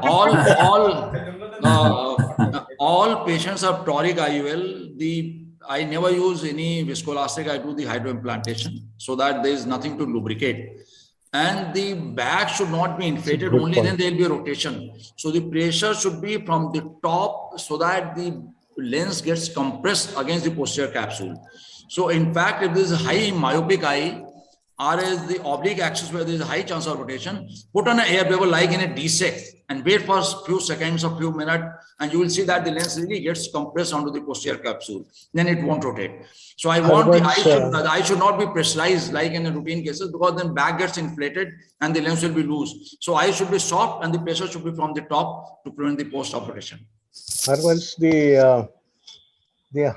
All patients have toric IOL. I never use any viscoelastic. I do the hydroimplantation so that there is nothing to lubricate. And the bag should not be inflated, only then there will be a rotation. So the pressure should be from the top so that the lens gets compressed against the posterior capsule. So in fact, if there is a high myopic eye, or is the oblique axis where there is a high chance of rotation, put on an air bubble like in a D-sec and wait for a few seconds or few minutes, and you will see that the lens really gets compressed onto the posterior capsule. Then it won't rotate. So I want the eye should not be pressurized like in a routine cases because then bag gets inflated and the lens will be loose. So eye should be soft and the pressure should be from the top to prevent the post-op rotation. Harvans, the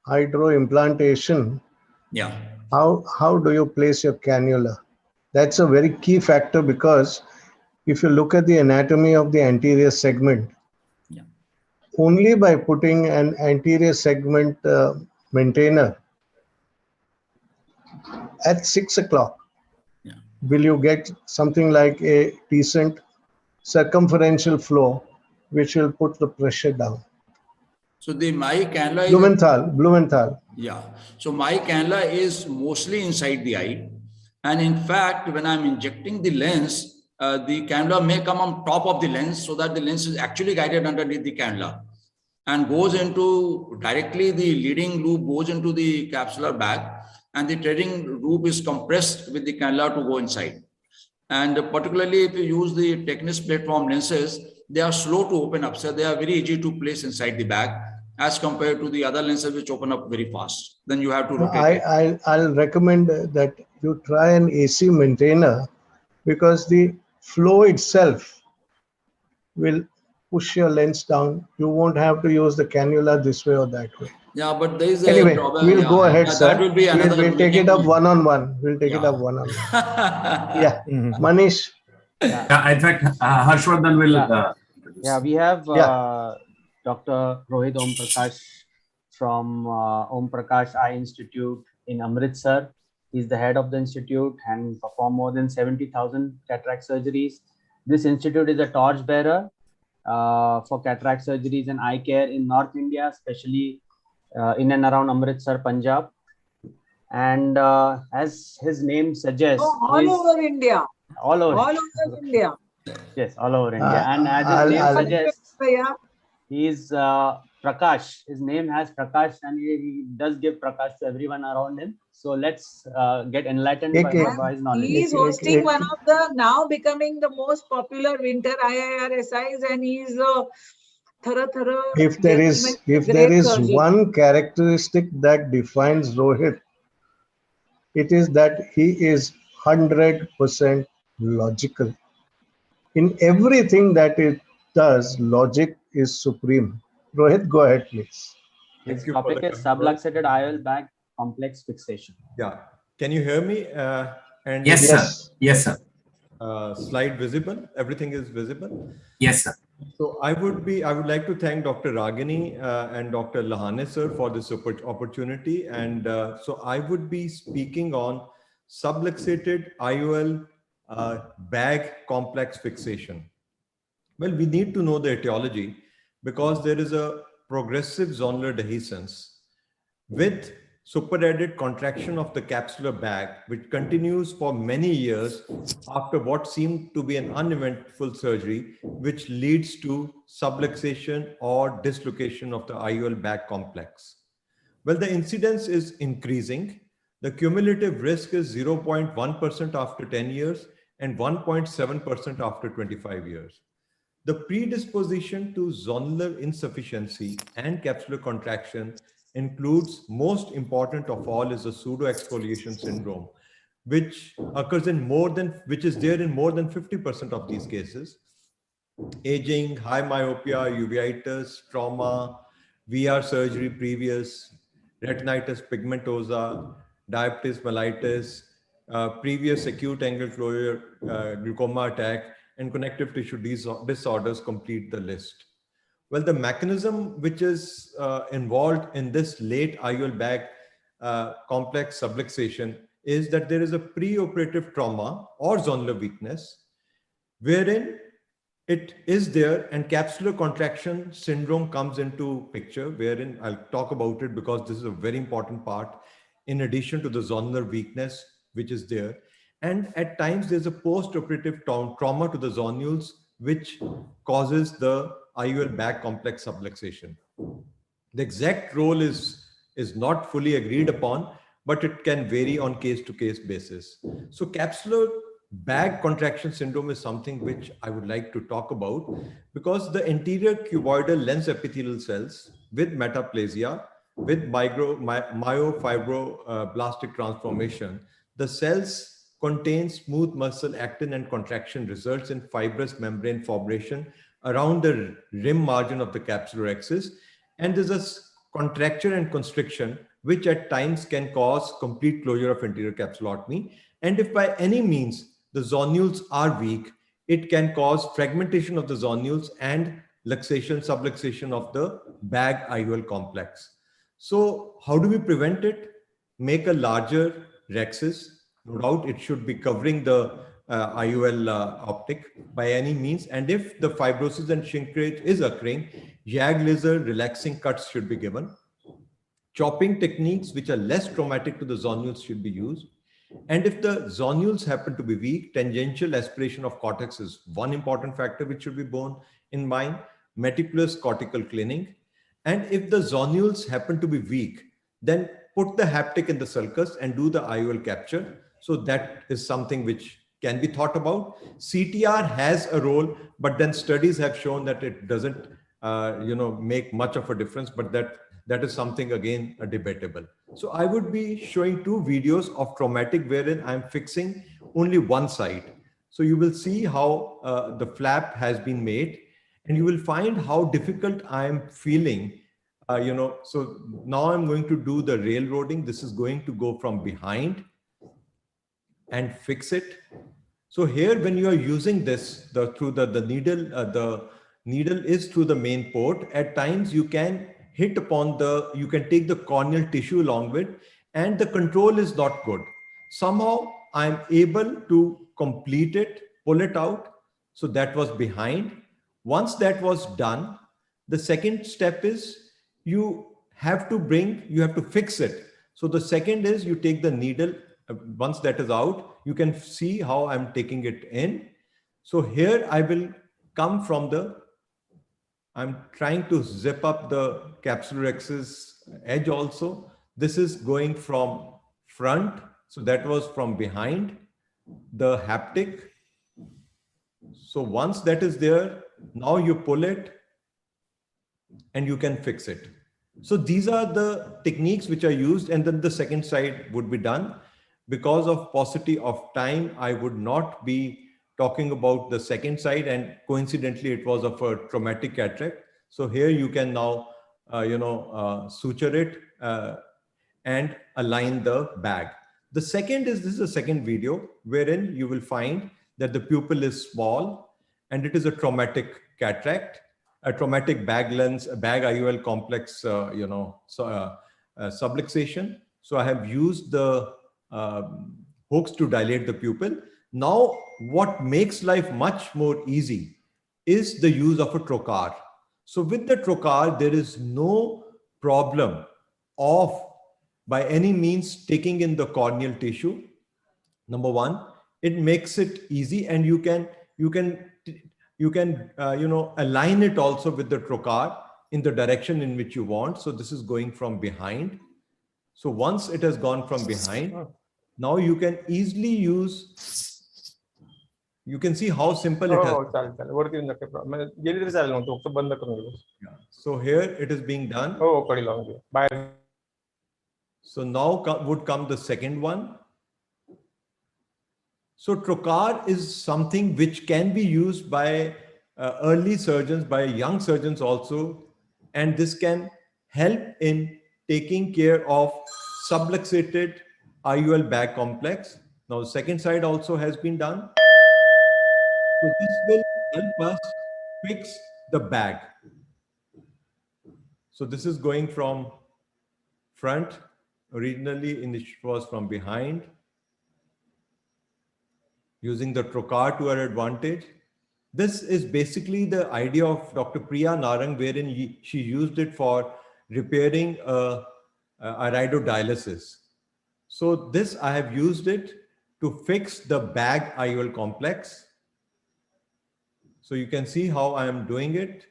hydro implantation. Yeah. How do you place your cannula? That's a very key factor because if you look at the anatomy of the anterior segment, only by putting an anterior segment maintainer at 6 o'clock, will you get something like a decent circumferential flow, which will put the pressure down. So my cannula is Blumenthal. Yeah. So my cannula is mostly inside the eye. And in fact, when I'm injecting the lens, the cannula may come on top of the lens so that the lens is actually guided underneath the cannula and goes into directly the leading loop goes into the capsular bag and the threading loop is compressed with the cannula to go inside. And particularly if you use the Technis platform lenses, they are slow to open up. So they are very easy to place inside the bag as compared to the other lenses which open up very fast. Then you have to rotate. I'll recommend that you try an AC maintainer because the flow itself will push your lens down. You won't have to use the cannula this way or that way. Yeah, but there is anyway, a problem. We'll go ahead, sir. That will be another. We'll take it up one-on-one. We'll take it up one-on-one. Yeah, Manish. Yeah, in fact, Harshvardhan will. We have Dr. Rohit Om Prakash from Om Prakash Eye Institute in Amritsar. He's the head of the institute and performed more than 70,000 cataract surgeries. This institute is a torchbearer for cataract surgeries and eye care in North India, especially in and around Amritsar, Punjab. And as his name suggests, all over India. All over India. Yes, all over India. And as his name suggests, he is Prakash. His name has Prakash and he does give Prakash to everyone around him. So let's get enlightened by his knowledge. He is hosting one of the now becoming the most popular winter IIRSIs and he is If there is one characteristic that defines Rohit, it is that he is 100% logical. In everything that it does, logic is supreme. Rohit, go ahead, please. His topic is subluxated IOL bag complex fixation. Yeah. Can you hear me? Yes, sir. Yes, sir. slide visible? Everything is visible? Yes, sir. So I would like to thank Dr. Ragini and Dr. Lahane sir for this opportunity. And so I would be speaking on subluxated IOL bag complex fixation. Well, we need to know the etiology because there is a progressive zonular dehiscence with superadded contraction of the capsular bag, which continues for many years after what seemed to be an uneventful surgery, which leads to subluxation or dislocation of the IOL bag complex. Well, the incidence is increasing. The cumulative risk is 0.1% after 10 years and 1.7% after 25 years. The predisposition to zonular insufficiency and capsular contraction includes, most important of all, is a pseudo-exfoliation syndrome, which occurs in which is there in more than 50% of these cases. Aging, high myopia, uveitis, trauma, VR surgery previous, retinitis pigmentosa, diabetes mellitus, previous acute angle closure glaucoma attack, and connective tissue disorders complete the list. Well, the mechanism which is involved in this late IOL bag complex subluxation is that there is a preoperative trauma or zonular weakness, wherein it is there and capsular contraction syndrome comes into picture, wherein I'll talk about it because this is a very important part in addition to the zonular weakness which is there. And at times there's a post-operative trauma to the zonules which causes the IOL bag complex subluxation. The exact role is not fully agreed upon, but it can vary on case-to-case basis. So capsular bag contraction syndrome is something which I would like to talk about because the anterior cuboidal lens epithelial cells with metaplasia, with myofibroblastic transformation, the cells contain smooth muscle actin and contraction results in fibrous membrane formation around the rim margin of the capsular axis. And there's a contraction and constriction, which at times can cause complete closure of anterior capsulotomy. And if by any means the zonules are weak, it can cause fragmentation of the zonules and luxation, subluxation of the bag IOL complex. So how do we prevent it? Make a larger rhexis. No doubt it should be covering the IOL optic by any means. And if the fibrosis and shrinkage is occurring, YAG laser relaxing cuts should be given. Chopping techniques which are less traumatic to the zonules should be used. And if the zonules happen to be weak, tangential aspiration of cortex is one important factor which should be borne in mind. Meticulous cortical cleaning. And if the zonules happen to be weak, then put the haptic in the sulcus and do the IOL capture. So that is something which can be thought about. CTR has a role, but then studies have shown that it doesn't make much of a difference, but that is something again debatable. So I would be showing two videos of traumatic wherein I'm fixing only one side. So you will see how the flap has been made and you will find how difficult I am feeling. So now I'm going to do the railroading. This is going to go from behind and fix it. So here, when you are using this through the needle is through the main port. At times you can hit upon you can take the corneal tissue along with, and the control is not good. Somehow I'm able to complete it, pull it out. So that was behind. Once that was done, the second step is you have to fix it. So the second is you take the needle. Once that is out, you can see how I'm taking it in. So here I will come from I'm trying to zip up the capsular axis edge also. This is going from front. So that was from behind the haptic. So once that is there, now you pull it and you can fix it. So these are the techniques which are used, and then the second side would be done. Because of paucity of time, I would not be talking about the second side, and coincidentally it was of a traumatic cataract. So here you can now suture it and align the bag. The second is, this is a second video wherein you will find that the pupil is small and it is a traumatic cataract, a traumatic bag lens, a bag IOL complex, subluxation. So I have used the hooks to dilate the pupil. Now, what makes life much more easy is the use of a trocar. So with the trocar, there is no problem of by any means taking in the corneal tissue. Number one, it makes it easy, and you can align it also with the trocar in the direction in which you want. So this is going from behind. So once it has gone from behind, now you can easily use. You can see how simple it has. Yeah. So here it is being done. So now would come the second one. So trocar is something which can be used by early surgeons, by young surgeons also, and this can help in taking care of subluxated IOL bag complex. Now the second side also has been done. So this will help us fix the bag. So this is going from front. Originally, it was from behind. Using the trocar to our advantage. This is basically the idea of Dr. Priya Narang, wherein she used it for repairing iridodialysis. So this, I have used it to fix the bag IOL complex. So you can see how I am doing it.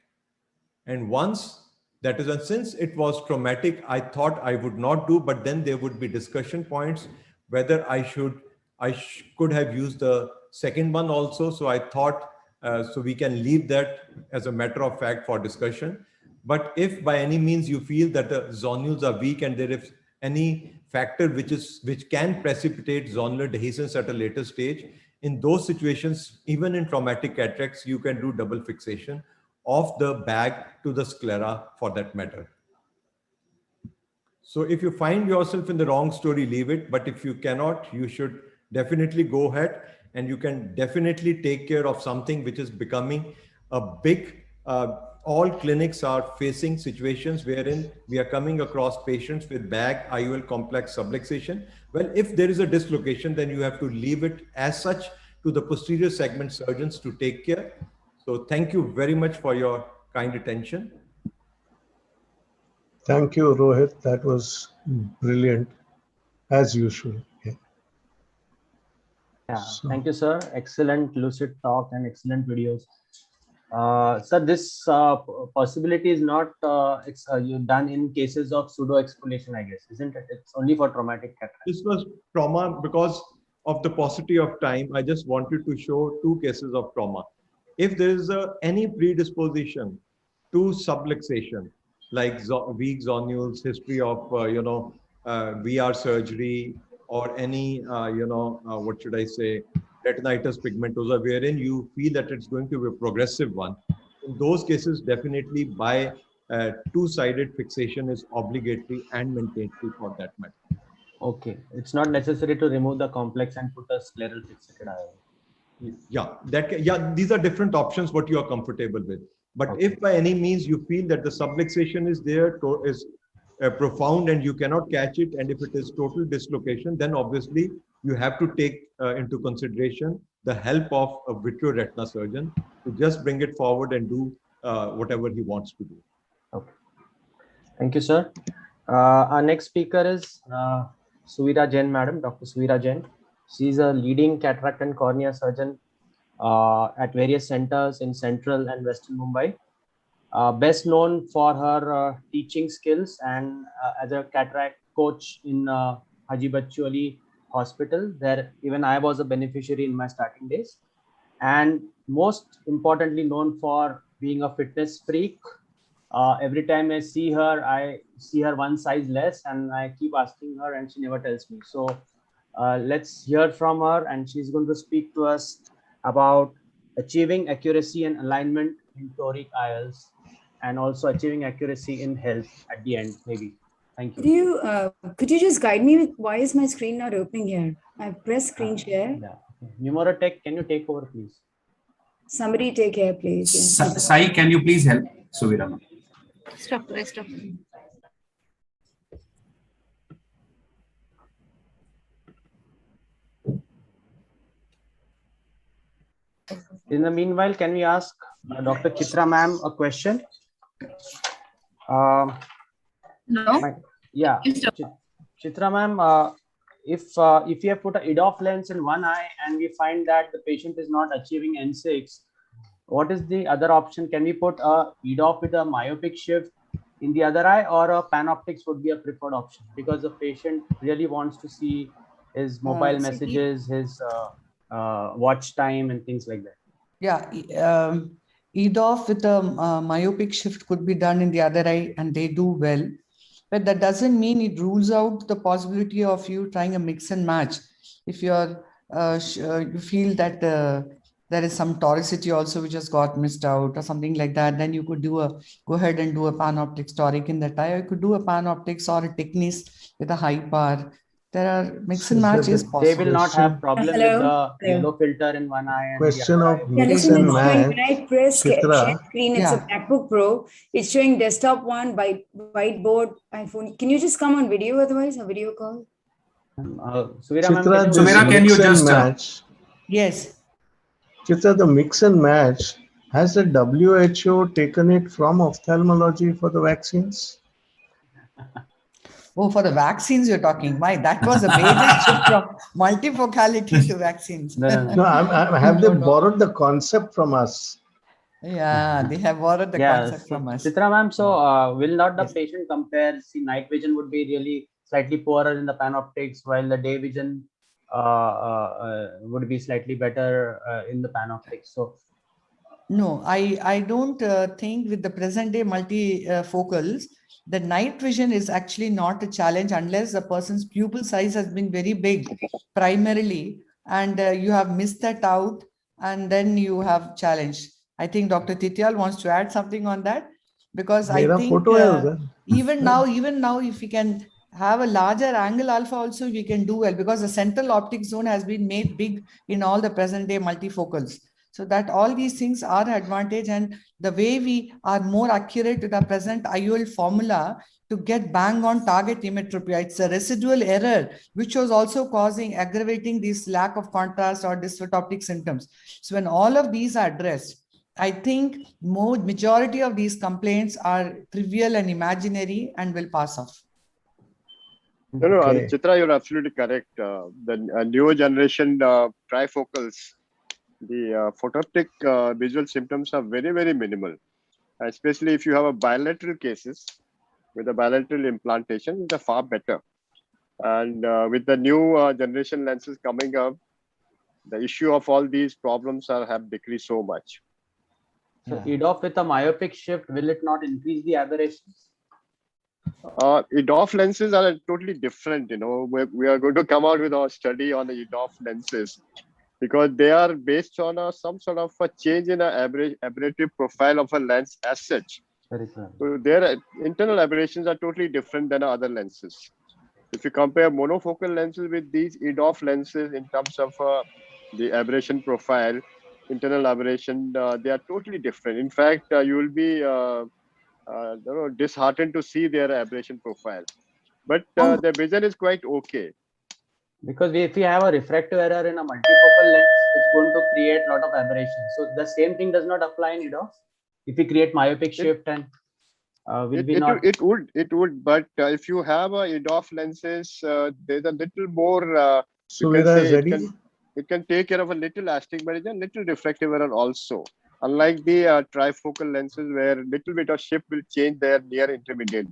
And once that is, and since it was traumatic, I thought I would not do, but then there would be discussion points whether I could have used the second one also. So I thought, so we can leave that as a matter of fact for discussion. But if by any means you feel that the zonules are weak and there is any factor which can precipitate zonular dehiscence at a later stage, in those situations, even in traumatic cataracts, you can do double fixation of the bag to the sclera for that matter. So if you find yourself in the wrong story, leave it. But if you cannot, you should definitely go ahead, and you can definitely take care of something which is becoming a big, all clinics are facing situations wherein we are coming across patients with bag IOL complex subluxation. Well, if there is a dislocation, then you have to leave it as such to the posterior segment surgeons to take care. So thank you very much for your kind attention. Thank you, Rohit. That was brilliant, as usual. Yeah, thank you, sir. Excellent lucid talk and excellent videos. Sir, this possibility is not done in cases of pseudo exfoliation, I guess, isn't it? It's only for traumatic cataract. This was trauma because of the paucity of time. I just wanted to show 2 cases of trauma. If there is any predisposition to subluxation, like weak zonules, history of VR surgery, or any what should I say, retinitis pigmentosa, wherein you feel that it's going to be a progressive one, in those cases, definitely by 2-sided fixation is obligatory and mandatory for that matter. Okay, it's not necessary to remove the complex and put a scleral fixated IOL. Yeah, these are different options what you are comfortable with. But okay, if by any means you feel that the subluxation is there, is profound and you cannot catch it, and if it is total dislocation, then obviously you have to take into consideration the help of a vitreoretina surgeon to just bring it forward and do whatever he wants to do. Okay, thank you, sir. Our next speaker is Suvira Jain, madam, Dr. Suvira Jain. She's a leading cataract and cornea surgeon at various centers in central and western Mumbai. Best known for her teaching skills and as a cataract coach in Haji Bachchu Ali Hospital, where even I was a beneficiary in my starting days. And most importantly, known for being a fitness freak. Every time I see her one size less, and I keep asking her and she never tells me. So let's hear from her, and she's going to speak to us about achieving accuracy and alignment in toric IOLs, and also achieving accuracy in health at the end, maybe. Thank you. Could you just guide me with why is my screen not opening here? I've pressed screen share. Yeah. Numorotech, can you take over, please? Somebody take care, please. Yeah. Sai, can you please help Suvirama? Stop. In the meanwhile, can we ask Dr. Chitra ma'am a question? No. Yeah, Chitra ma'am, if you have put a EDOF lens in one eye and we find that the patient is not achieving N6, what is the other option? Can we put a EDOF with a myopic shift in the other eye, or a PanOptix would be a preferred option because the patient really wants to see his mobile messages, his watch time and things like that? Yeah, EDOF with a myopic shift could be done in the other eye, and they do well. But that doesn't mean it rules out the possibility of you trying a mix and match. If you're you feel that there is some toricity also which has got missed out or something like that, then you could go ahead and do a PanOptix toric in that eye. Or you could do a PanOptix or a Technis with a high power. There are mix and match is possible. They will not have problem with the yellow filter in one eye. And Question of Yeah, mix listen, and it's showing match. when I press share Chitra. screen, it's a MacBook Pro. It's showing desktop one, whiteboard, iPhone. Can you just come on video otherwise, a video call? Chitra, can you just match? Yes. Chitra, the mix and match, has the WHO taken it from ophthalmology for the vaccines? Oh, for the vaccines you're talking. Why? That was a major shift from multifocality to vaccines. No, have they borrowed the concept from us? Yeah, they have borrowed the concept from us. Chitra ma'am, so will not the patient compare? See, night vision would be really slightly poorer in the PanOptix, while the day vision would be slightly better in the PanOptix. So no, I don't think with the present day multifocals, the night vision is actually not a challenge unless the person's pupil size has been very big primarily, and you have missed that out, and then you have challenge. I think Dr. Tityal wants to add something on that, because I think even now, if we can have a larger angle alpha also, we can do well, because the central optic zone has been made big in all the present day multifocals. So that all these things are an advantage, and the way we are more accurate with our present IOL formula to get bang on target emmetropia, it's a residual error, which was also aggravating this lack of contrast or dysphotoptic symptoms. So when all of these are addressed, I think majority of these complaints are trivial and imaginary and will pass off. No, Chitra, you're absolutely correct. The newer generation trifocals, the photoptic visual symptoms are very, very minimal, especially if you have a bilateral cases with a bilateral implantation, they're far better. And with the new generation lenses coming up, the issue of all these problems have decreased so much. So EDOF with a myopic shift, will it not increase the aberrations? EDOF lenses are totally different. We are going to come out with our study on the EDOF lenses, because they are based on some sort of a change in an aberrative profile of a lens as such. So their internal aberrations are totally different than other lenses. If you compare monofocal lenses with these EDOF lenses in terms of the aberration profile, internal aberration, they are totally different. In fact, you will be disheartened to see their aberration profile. But their vision is quite okay. Because if you have a refractive error in a multifocal lens, it's going to create a lot of aberration. So the same thing does not apply in EDOF. If we create myopic shift and it would, but if you have a EDOF lenses, there's a little more. It can take care of a little astigmatism, little refractive error also. Unlike the trifocal lenses, where little bit of shift will change their near intermediate.